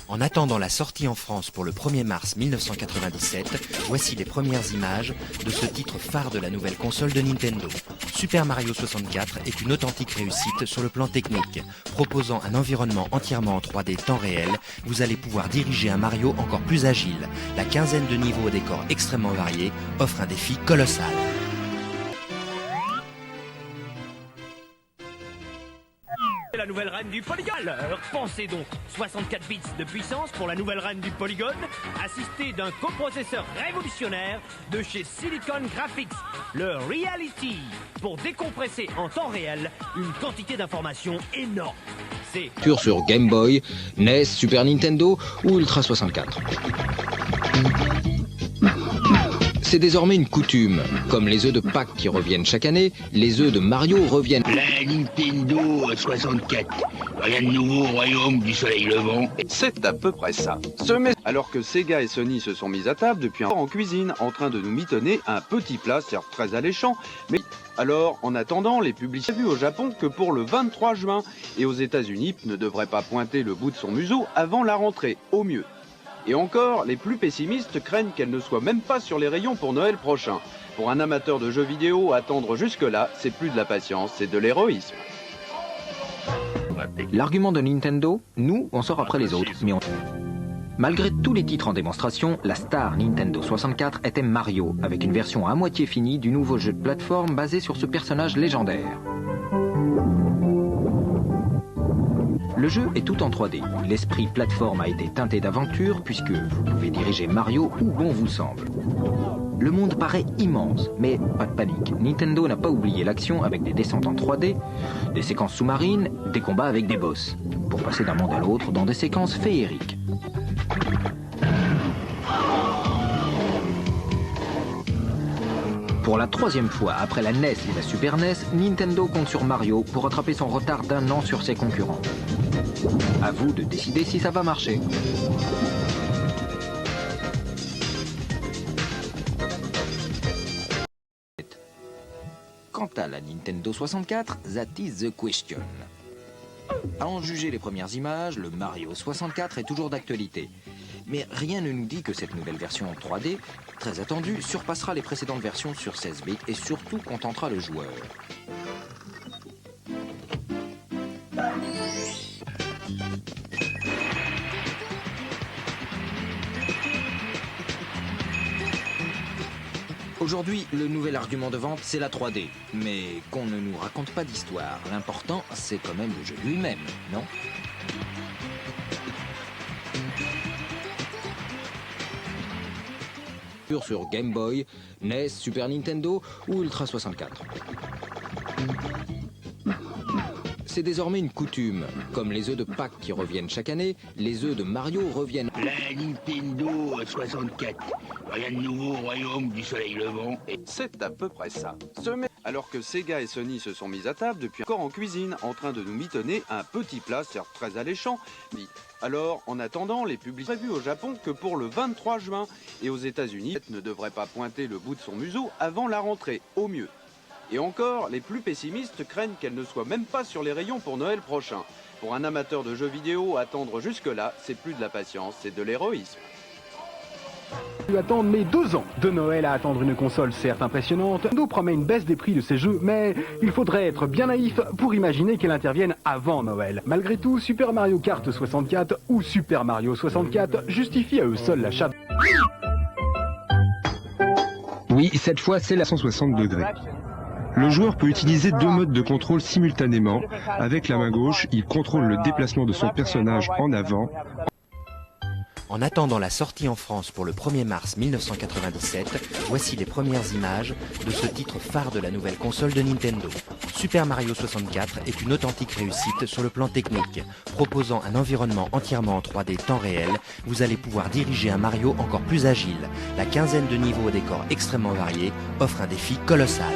En attendant la sortie en France pour le 1er mars 1997, voici les premières images de ce titre phare de la nouvelle console de Nintendo. Super Mario 64 est une authentique réussite sur le plan technique. Proposant un environnement entièrement en 3D temps réel, vous allez pouvoir diriger un Mario encore plus agile. La quinzaine de niveaux au décor extrêmement variés offre un défi colossal. La nouvelle reine du polygone. Alors pensez donc, 64 bits de puissance pour la nouvelle reine du polygone, assistée d'un coprocesseur révolutionnaire de chez Silicon Graphics, le Reality, pour décompresser en temps réel une quantité d'informations énorme. C'est sur Game Boy, NES, Super Nintendo ou Ultra 64. C'est désormais une coutume. Comme les œufs de Pâques qui reviennent chaque année, les œufs de Mario reviennent. La Nintendo 64. Rien de nouveau au royaume du soleil levant. C'est à peu près ça. Alors que Sega et Sony se sont mis à table depuis un temps en cuisine, en train de nous mitonner un petit plat, certes très alléchant, mais alors, en attendant, les publicités vues au Japon que pour le 23 juin, et aux États-Unis ne devrait pas pointer le bout de son museau avant la rentrée, au mieux. Et encore, les plus pessimistes craignent qu'elle ne soit même pas sur les rayons pour Noël prochain. Pour un amateur de jeux vidéo, attendre jusque-là, c'est plus de la patience, c'est de l'héroïsme. L'argument de Nintendo, nous, on sort après les autres, mais Malgré tous les titres en démonstration, la star Nintendo 64 était Mario, avec une version à moitié finie du nouveau jeu de plateforme basé sur ce personnage légendaire. Le jeu est tout en 3D. L'esprit plateforme a été teinté d'aventure puisque vous pouvez diriger Mario où bon vous semble. Le monde paraît immense, mais pas de panique. Nintendo n'a pas oublié l'action avec des descentes en 3D, des séquences sous-marines, des combats avec des boss, pour passer d'un monde à l'autre dans des séquences féeriques. Pour la troisième fois après la NES et la Super NES, Nintendo compte sur Mario pour rattraper son retard d'1 an sur ses concurrents. À vous de décider si ça va marcher. Quant à la Nintendo 64, that is the question. À en juger les premières images, le Mario 64 est toujours d'actualité. Mais rien ne nous dit que cette nouvelle version en 3D, très attendue, surpassera les précédentes versions sur 16 bits et surtout contentera le joueur. Aujourd'hui, le nouvel argument de vente, c'est la 3D. Mais qu'on ne nous raconte pas d'histoire. L'important, c'est quand même le jeu lui-même, non ? Sur Game Boy, NES, Super Nintendo ou Ultra 64. C'est désormais une coutume. Comme les œufs de Pâques qui reviennent chaque année, les œufs de Mario reviennent. La Nintendo 64. Rien de nouveau au royaume du soleil levant. C'est à peu près ça. Alors que Sega et Sony se sont mis à table depuis encore en cuisine, en train de nous mitonner un petit plat, certes très alléchant, mais alors, en attendant, les publicités vues au Japon que pour le 23 juin, et aux États-Unis ne devrait pas pointer le bout de son museau avant la rentrée, au mieux. Et encore, les plus pessimistes craignent qu'elle ne soit même pas sur les rayons pour Noël prochain. Pour un amateur de jeux vidéo, attendre jusque-là, c'est plus de la patience, c'est de l'héroïsme. Attendre mais 2 ans de Noël à attendre une console certes impressionnante. Nintendo promet une baisse des prix de ses jeux, mais il faudrait être bien naïf pour imaginer qu'elle intervienne avant Noël. Malgré tout, Super Mario Kart 64 ou Super Mario 64 justifient à eux seuls l'achat. Oui, cette fois c'est la 160 degrés. Le joueur peut utiliser 2 modes de contrôle simultanément. Avec la main gauche, il contrôle le déplacement de son personnage en avant. En attendant la sortie en France pour le 1er mars 1997, voici les premières images de ce titre phare de la nouvelle console de Nintendo. Super Mario 64 est une authentique réussite sur le plan technique. Proposant un environnement entièrement en 3D temps réel, vous allez pouvoir diriger un Mario encore plus agile. La quinzaine de niveaux au décor extrêmement variés offre un défi colossal.